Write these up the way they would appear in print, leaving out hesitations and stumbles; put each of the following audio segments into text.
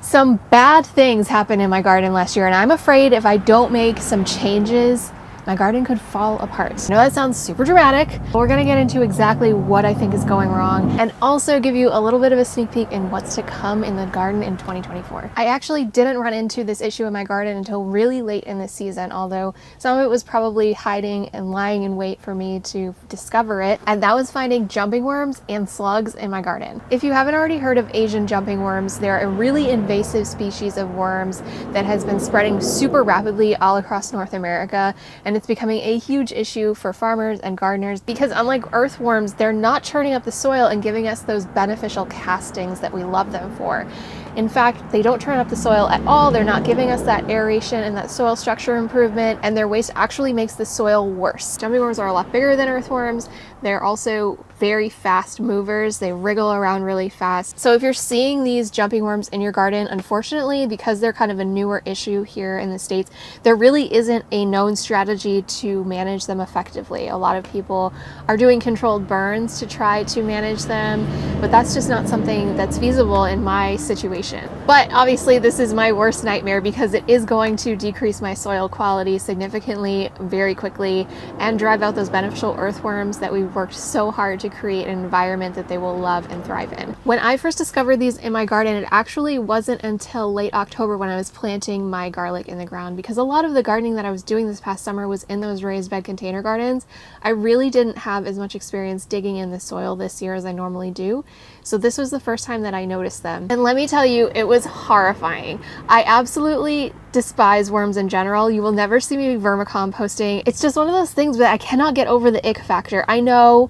Some bad things happened in my garden last year, and I'm afraid if I don't make some changes, my garden could fall apart. I know that sounds super dramatic, but we're gonna get into exactly what I think is going wrong and also give you a little bit of a sneak peek in what's to come in the garden in 2024. I actually didn't run into this issue in my garden until really late in the season, although some of it was probably hiding and lying in wait for me to discover it, and that was finding jumping worms and slugs in my garden. If you haven't already heard of Asian jumping worms, they're a really invasive species of worms that has been spreading super rapidly all across North America, and it's becoming a huge issue for farmers and gardeners because unlike earthworms, they're not churning up the soil and giving us those beneficial castings that we love them for. In fact, they don't turn up the soil at all. They're not giving us that aeration and that soil structure improvement, and their waste actually makes the soil worse. Jumping worms are a lot bigger than earthworms. They're also very fast movers. They wriggle around really fast. So if you're seeing these jumping worms in your garden, unfortunately, because they're kind of a newer issue here in the States, there really isn't a known strategy to manage them effectively. A lot of people are doing controlled burns to try to manage them, but that's just not something that's feasible in my situation. But obviously this is my worst nightmare because it is going to decrease my soil quality significantly very quickly and drive out those beneficial earthworms that we've worked so hard to create an environment that they will love and thrive in. When I first discovered these in my garden, it actually wasn't until late October when I was planting my garlic in the ground, because a lot of the gardening that I was doing this past summer was in those raised bed container gardens. I really didn't have as much experience digging in the soil this year as I normally do. So this was the first time that I noticed them. And let me tell you, it was horrifying. I absolutely despise worms in general. You will never see me vermicomposting. It's just one of those things that I cannot get over the ick factor. I know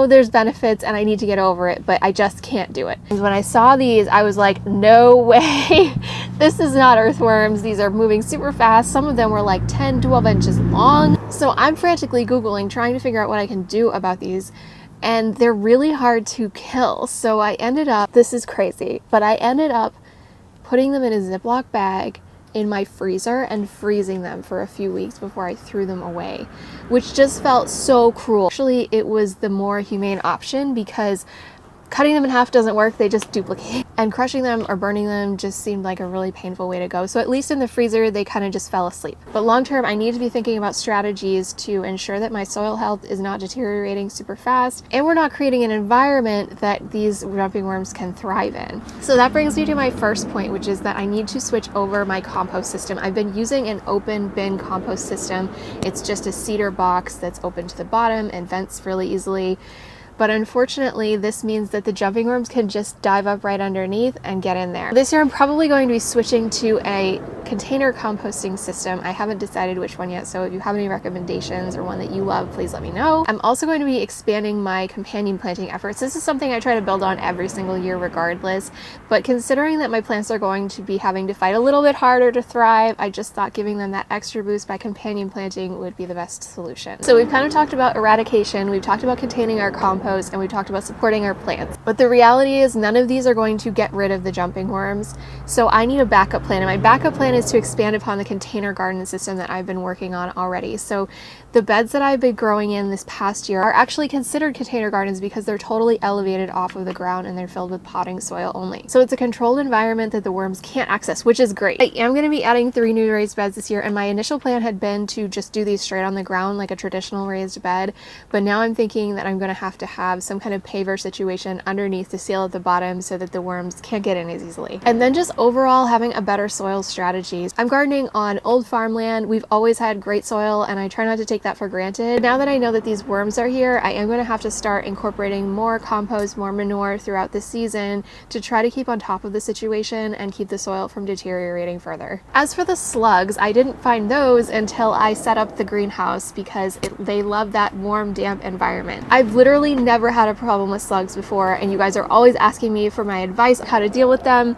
there's benefits and I need to get over it, but I just can't do it. And when I saw these, I was like, no way. This is not earthworms. These are moving super fast. Some of them were like 10, 12 inches long. So I'm frantically Googling, trying to figure out what I can do about these. And they're really hard to kill. So I ended up, this is crazy, but I ended up putting them in a Ziploc bag in my freezer and freezing them for a few weeks before I threw them away, which just felt so cruel. Actually, it was the more humane option because cutting them in half doesn't work, they just duplicate. And crushing them or burning them just seemed like a really painful way to go. So at least in the freezer, they kind of just fell asleep. But long term, I need to be thinking about strategies to ensure that my soil health is not deteriorating super fast and we're not creating an environment that these jumping worms can thrive in. So that brings me to my first point, which is that I need to switch over my compost system. I've been using an open bin compost system. It's just a cedar box that's open to the bottom and vents really easily. But unfortunately, this means that the jumping worms can just dive up right underneath and get in there. This year, I'm probably going to be switching to a container composting system. I haven't decided which one yet, so if you have any recommendations or one that you love, please let me know. I'm also going to be expanding my companion planting efforts. This is something I try to build on every single year regardless, but considering that my plants are going to be having to fight a little bit harder to thrive, I just thought giving them that extra boost by companion planting would be the best solution. So we've kind of talked about eradication, we've talked about containing our compost, and we talked about supporting our plants. But the reality is none of these are going to get rid of the jumping worms. So I need a backup plan. And my backup plan is to expand upon the container garden system that I've been working on already. So the beds that I've been growing in this past year are actually considered container gardens because they're totally elevated off of the ground and they're filled with potting soil only. So it's a controlled environment that the worms can't access, which is great. I am going to be adding 3 new raised beds this year, and my initial plan had been to just do these straight on the ground like a traditional raised bed. But now I'm thinking that I'm going to have some kind of paver situation underneath to seal at the bottom so that the worms can't get in as easily. And then just overall having a better soil strategy. I'm gardening on old farmland. We've always had great soil and I try not to take that for granted. Now that I know that these worms are here, I am going to have to start incorporating more compost, more manure throughout the season to try to keep on top of the situation and keep the soil from deteriorating further. As for the slugs, I didn't find those until I set up the greenhouse because they love that warm, damp environment. I've literally never had a problem with slugs before, and you guys are always asking me for my advice on how to deal with them.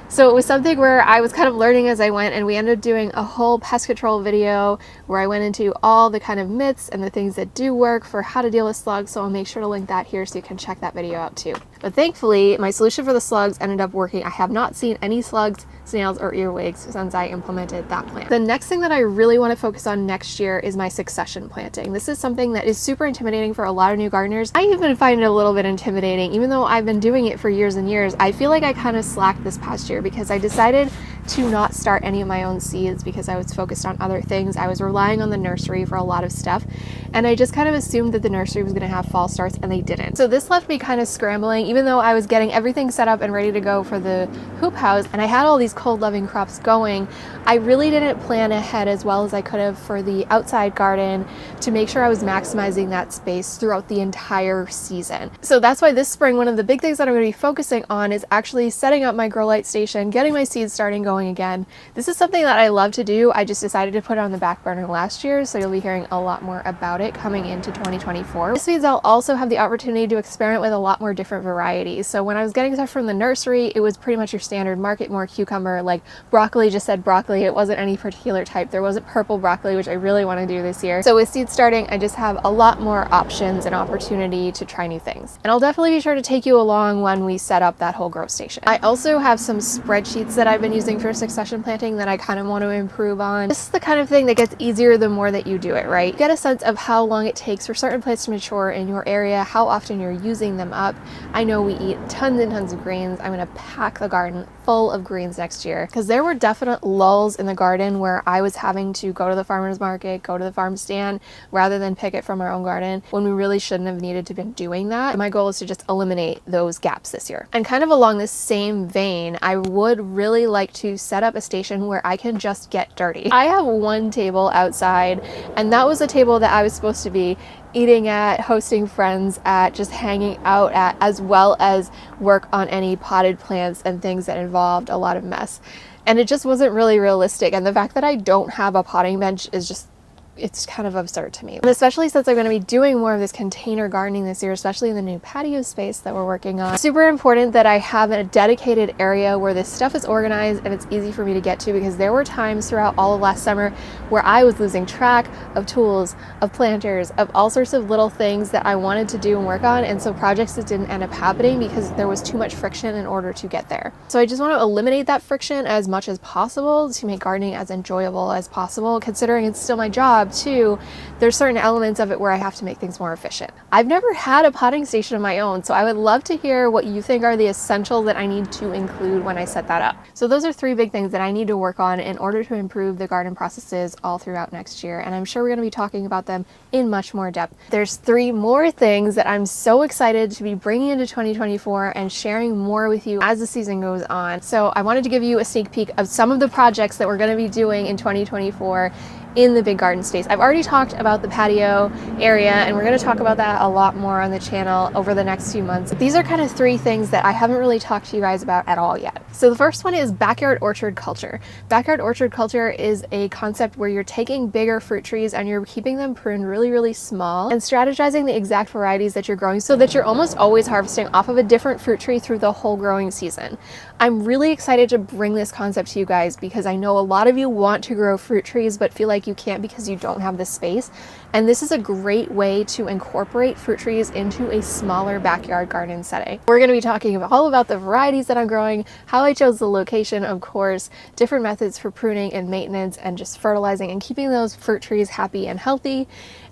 So it was something where I was kind of learning as I went, and we ended up doing a whole pest control video where I went into all the kind of myths and the things that do work for how to deal with slugs. So I'll make sure to link that here so you can check that video out too. But thankfully, my solution for the slugs ended up working. I have not seen any slugs, snails, or earwigs since I implemented that plan. The next thing that I really want to focus on next year is my succession planting. This is something that is super intimidating for a lot of new gardeners. I even find it a little bit intimidating, even though I've been doing it for years and years. I feel like I kind of slacked this past year because I decided to not start any of my own seeds because I was focused on other things. I was relying on the nursery for a lot of stuff, and I just kind of assumed that the nursery was going to have fall starts, and they didn't. So this left me kind of scrambling, even though I was getting everything set up and ready to go for the hoop house, and I had all these cold loving crops going. I really didn't plan ahead as well as I could have for the outside garden to make sure I was maximizing that space throughout the entire season. So that's why this spring, one of the big things that I'm going to be focusing on is actually setting up my grow light station, getting my seeds starting going again. This is something that I love to do. I just decided to put it on the back burner last year, so you'll be hearing a lot more about it coming into 2024. This means I'll also have the opportunity to experiment with a lot more different varieties. So when I was getting stuff from the nursery, it was pretty much your standard market, more cucumber, like broccoli just said broccoli. It wasn't any particular type. There wasn't purple broccoli, which I really want to do this year. So with seed starting, I just have a lot more options and opportunity to try new things. And I'll definitely be sure to take you along when we set up that whole grow station. I also have some spreadsheets that I've been using for succession planting that I kind of want to improve on. This is the kind of thing that gets easier the more that you do it, right? You get a sense of how long it takes for certain plants to mature in your area, how often you're using them up. I know we eat tons and tons of greens. I'm going to pack the garden full of greens next year because there were definite lulls in the garden where I was having to go to the farmer's market, go to the farm stand rather than pick it from our own garden when we really shouldn't have needed to be doing that. My goal is to just eliminate those gaps this year. And kind of along this same vein, I would really like to set up a station where I can just get dirty. I have one table outside, and that was a table that I was supposed to be eating at, hosting friends at, just hanging out at, as well as work on any potted plants and things that involved a lot of mess. And it just wasn't really realistic. And the fact that I don't have a potting bench is just, it's kind of absurd to me. And especially since I'm going to be doing more of this container gardening this year, especially in the new patio space that we're working on. Super important that I have a dedicated area where this stuff is organized and it's easy for me to get to, because there were times throughout all of last summer where I was losing track of tools, of planters, of all sorts of little things that I wanted to do and work on, and so projects that didn't end up happening because there was too much friction in order to get there. So I just want to eliminate that friction as much as possible to make gardening as enjoyable as possible, considering it's still my job too. There's certain elements of it where I have to make things more efficient. I've never had a potting station of my own, so I would love to hear what you think are the essentials that I need to include when I set that up. So those are 3 big things that I need to work on in order to improve the garden processes all throughout next year, and I'm sure we're going to be talking about them in much more depth. There's 3 more things that I'm so excited to be bringing into 2024 and sharing more with you as the season goes on. So I wanted to give you a sneak peek of some of the projects that we're going to be doing in 2024 in the big garden space. I've already talked about the patio area, and we're going to talk about that a lot more on the channel over the next few months. These are kind of 3 things that I haven't really talked to you guys about at all yet. So the first one is backyard orchard culture. Backyard orchard culture is a concept where you're taking bigger fruit trees and you're keeping them pruned really, really small and strategizing the exact varieties that you're growing so that you're almost always harvesting off of a different fruit tree through the whole growing season. I'm really excited to bring this concept to you guys because I know a lot of you want to grow fruit trees but feel like you can't because you don't have the space. And this is a great way to incorporate fruit trees into a smaller backyard garden setting. We're going to be talking all about the varieties that I'm growing, how I chose the location, of course, different methods for pruning and maintenance, and just fertilizing and keeping those fruit trees happy and healthy.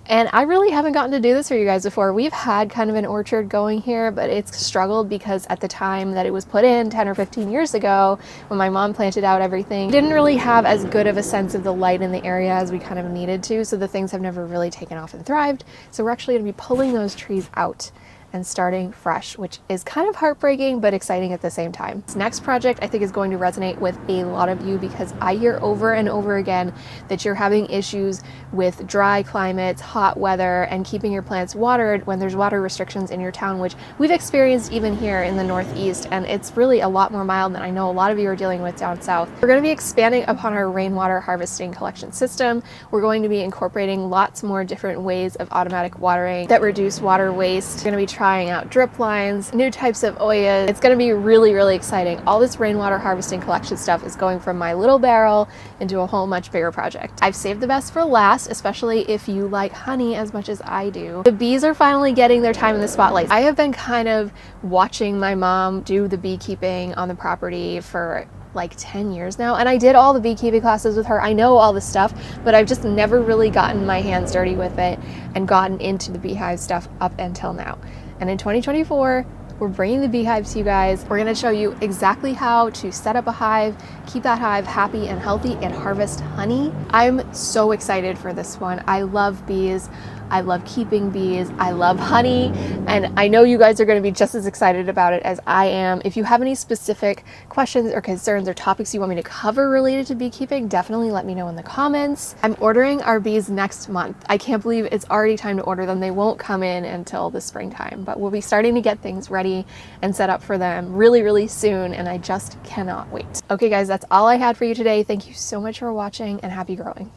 And I really haven't gotten to do this for you guys before. We've had kind of an orchard going here, but it's struggled because at the time that it was put in 10 or 15 years ago, when my mom planted out everything, we didn't really have as good of a sense of the light in the area as we kind of needed to. So the things have never really taken off and thrived. So we're actually going to be pulling those trees out and starting fresh, which is kind of heartbreaking but exciting at the same time. This next project I think is going to resonate with a lot of you because I hear over and over again that you're having issues with dry climates, hot weather, and keeping your plants watered when there's water restrictions in your town, which we've experienced even here in the Northeast, and it's really a lot more mild than I know a lot of you are dealing with down south. We're going to be expanding upon our rainwater harvesting collection system. We're going to be incorporating lots more different ways of automatic watering that reduce water waste. We're going to be trying out drip lines, new types of oyas. It's going to be really, really exciting. All this rainwater harvesting collection stuff is going from my little barrel into a whole much bigger project. I've saved the best for last, especially if you like honey as much as I do. The bees are finally getting their time in the spotlight. I have been kind of watching my mom do the beekeeping on the property for like 10 years now, and I did all the beekeeping classes with her. I know all the stuff, but I've just never really gotten my hands dirty with it and gotten into the beehive stuff up until now. And in 2024, we're bringing the beehives to you guys. We're going to show you exactly how to set up a hive, keep that hive happy and healthy, and harvest honey. I'm so excited for this one. I love bees. I love keeping bees. I love honey. And I know you guys are going to be just as excited about it as I am. If you have any specific questions or concerns or topics you want me to cover related to beekeeping, definitely let me know in the comments. I'm ordering our bees next month. I can't believe it's already time to order them. They won't come in until the springtime, but we'll be starting to get things ready and set up for them really, really soon. And I just cannot wait. Okay, guys, that's all I had for you today. Thank you so much for watching, and happy growing.